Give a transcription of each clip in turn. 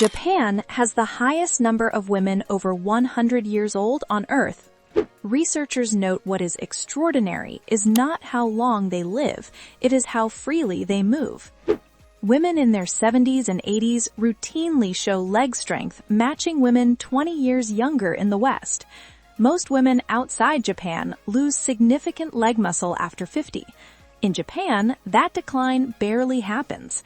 Japan has the highest number of women over 100 years old on Earth. Researchers note what is extraordinary is not how long they live, it is how freely they move. Women in their 70s and 80s routinely show leg strength, matching women 20 years younger in the West. Most women outside Japan lose significant leg muscle after 50. In Japan, that decline barely happens.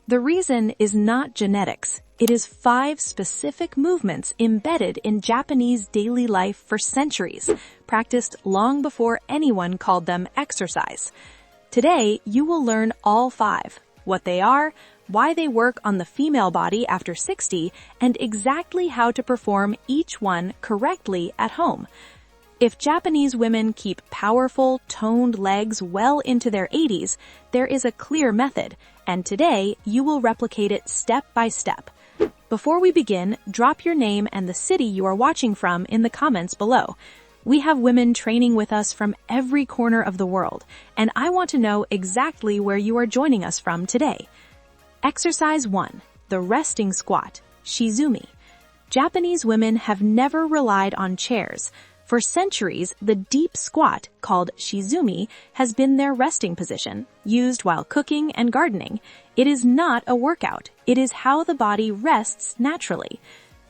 The reason is not genetics. It is 5 specific movements embedded in Japanese daily life for centuries, practiced long before anyone called them exercise. Today, you will learn all 5, what they are, why they work on the female body after 60, and exactly how to perform each one correctly at home. If Japanese women keep powerful, toned legs well into their 80s, there is a clear method, and today you will replicate it step by step. Before we begin, drop your name and the city you are watching from in the comments below. We have women training with us from every corner of the world, and I want to know exactly where you are joining us from today. Exercise 1. The resting squat, Shizumi. Japanese women have never relied on chairs. For centuries, the deep squat, called shizumi, has been their resting position, used while cooking and gardening. It is not a workout. It is how the body rests naturally.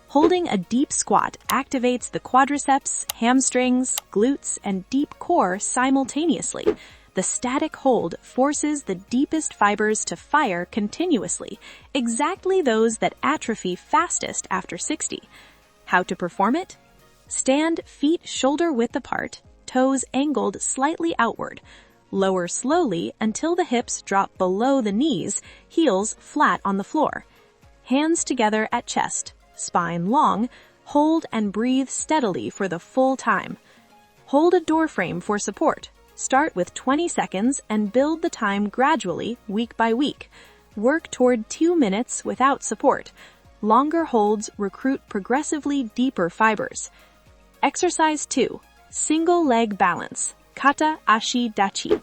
Holding a deep squat activates the quadriceps, hamstrings, glutes, and deep core simultaneously. The static hold forces the deepest fibers to fire continuously, exactly those that atrophy fastest after 60. How to perform it? Stand feet shoulder-width apart, toes angled slightly outward. Lower slowly until the hips drop below the knees, heels flat on the floor. Hands together at chest, spine long, hold and breathe steadily for the full time. Hold a door frame for support. Start with 20 seconds and build the time gradually, week by week. Work toward 2 minutes without support. Longer holds recruit progressively deeper fibers. Exercise 2. Single leg balance, kata ashi dachi.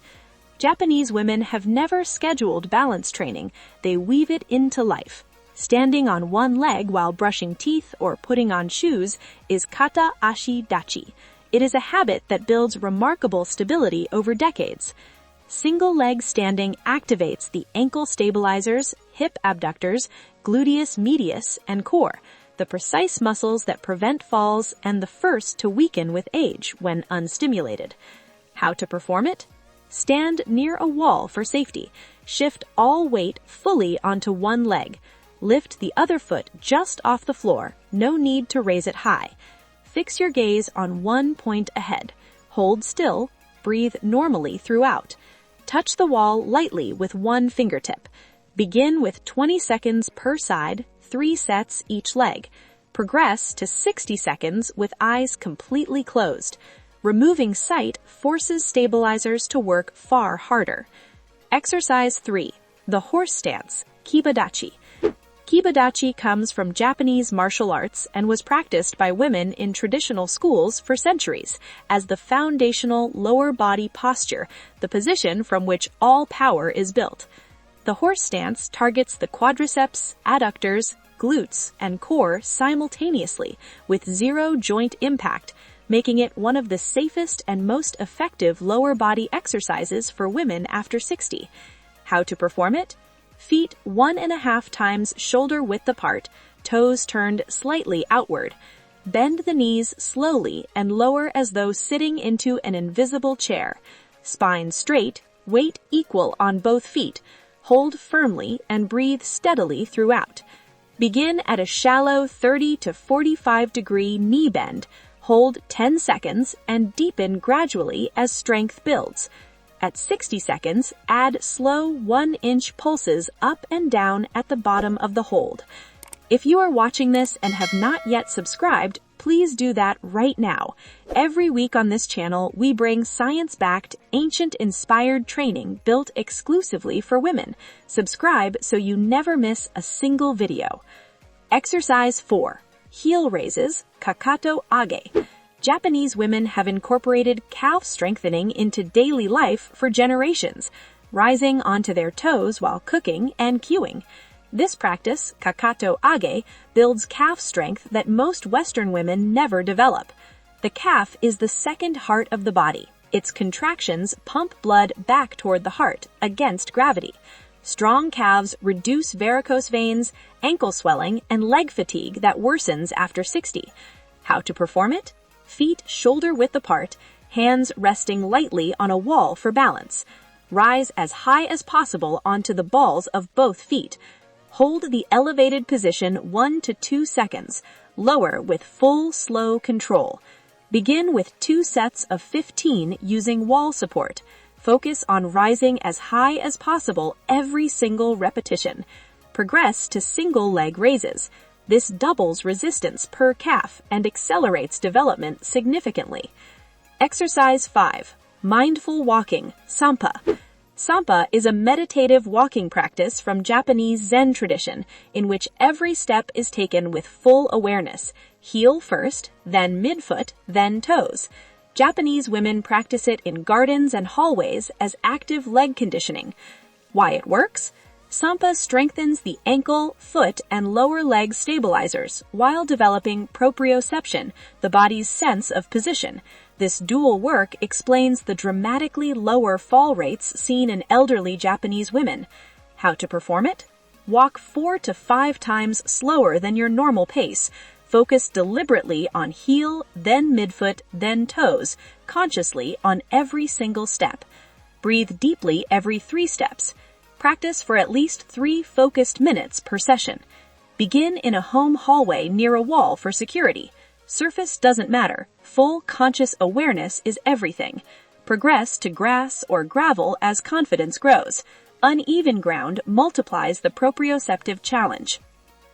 Japanese women have never scheduled balance training. They weave it into life. Standing on one leg while brushing teeth or putting on shoes is kata ashi dachi. It is a habit that builds remarkable stability over decades. Single leg standing activates the ankle stabilizers, hip abductors, gluteus medius, and core, the precise muscles that prevent falls and the first to weaken with age when unstimulated. How to perform it? Stand near a wall for safety. Shift all weight fully onto one leg. Lift the other foot just off the floor. No need to raise it high. Fix your gaze on one point ahead. Hold still. Breathe normally throughout. Touch the wall lightly with one fingertip. Begin with 20 seconds per side, 3 sets each leg. Progress to 60 seconds with eyes completely closed. Removing sight forces stabilizers to work far harder. Exercise 3. The horse stance, kibadachi. Kibadachi comes from Japanese martial arts and was practiced by women in traditional schools for centuries as the foundational lower body posture, the position from which all power is built. The horse stance targets the quadriceps, adductors, glutes, and core simultaneously with zero joint impact, making it one of the safest and most effective lower body exercises for women after 60. How to perform it? Feet 1.5 times shoulder width apart, toes turned slightly outward. Bend the knees slowly and lower as though sitting into an invisible chair. Spine straight, weight equal on both feet. Hold firmly and breathe steadily throughout. Begin at a shallow 30 to 45 degree knee bend. Hold 10 seconds and deepen gradually as strength builds. At 60 seconds, add slow 1-inch pulses up and down at the bottom of the hold. If you are watching this and have not yet subscribed, please do that right now. Every week on this channel, we bring science-backed, ancient-inspired training built exclusively for women. Subscribe so you never miss a single video. Exercise 4. Heel raises, kakato age. Japanese women have incorporated calf strengthening into daily life for generations, rising onto their toes while cooking and queuing. This practice, kakato age, builds calf strength that most Western women never develop. The calf is the second heart of the body. Its contractions pump blood back toward the heart against gravity. Strong calves reduce varicose veins, ankle swelling, and leg fatigue that worsens after 60. How to perform it? Feet shoulder-width apart, hands resting lightly on a wall for balance. Rise as high as possible onto the balls of both feet. Hold the elevated position 1 to 2 seconds. Lower with full, slow control. Begin with 2 sets of 15 using wall support. Focus on rising as high as possible every single repetition. Progress to single leg raises. This doubles resistance per calf and accelerates development significantly. Exercise 5. Mindful walking, Sampa. Sampa is a meditative walking practice from Japanese Zen tradition in which every step is taken with full awareness. Heel first, then midfoot, then toes. Japanese women practice it in gardens and hallways as active leg conditioning. Why it works? Sampa strengthens the ankle, foot, and lower leg stabilizers while developing proprioception, the body's sense of position. This dual work explains the dramatically lower fall rates seen in elderly Japanese women. How to perform it? Walk 4 to 5 times slower than your normal pace. Focus deliberately on heel, then midfoot, then toes, consciously on every single step. Breathe deeply every 3 steps. Practice for at least 3 focused minutes per session. Begin in a home hallway near a wall for security. Surface doesn't matter. Full conscious awareness is everything. Progress to grass or gravel as confidence grows. Uneven ground multiplies the proprioceptive challenge.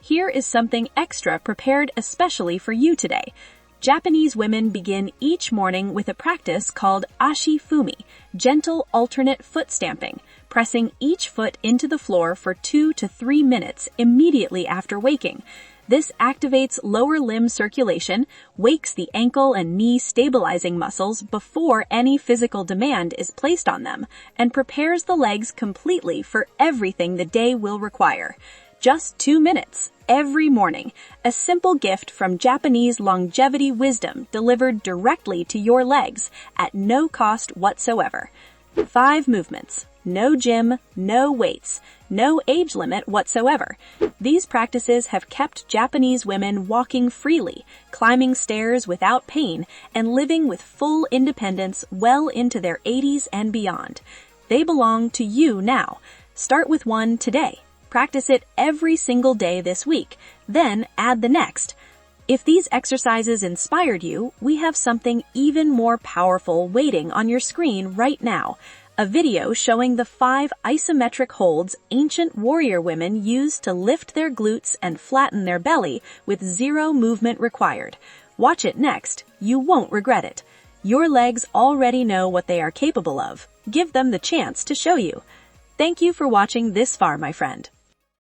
Here is something extra prepared especially for you today. Japanese women begin each morning with a practice called ashi fumi, gentle alternate foot stamping, pressing each foot into the floor for 2 to 3 minutes immediately after waking. This activates lower limb circulation, wakes the ankle and knee stabilizing muscles before any physical demand is placed on them, and prepares the legs completely for everything the day will require. Just 2 minutes every morning, a simple gift from Japanese longevity wisdom delivered directly to your legs at no cost whatsoever. 5 movements. No gym, no weights, no age limit whatsoever. These practices have kept Japanese women walking freely, climbing stairs without pain, and living with full independence well into their 80s and beyond. They belong to you now. Start with one today. Practice it every single day this week, then add the next. If these exercises inspired you, we have something even more powerful waiting on your screen right now. A video showing the 5 isometric holds ancient warrior women used to lift their glutes and flatten their belly with 0 movement required. Watch it next. You won't regret it. Your legs already know what they are capable of. Give them the chance to show you. Thank you for watching this far, my friend.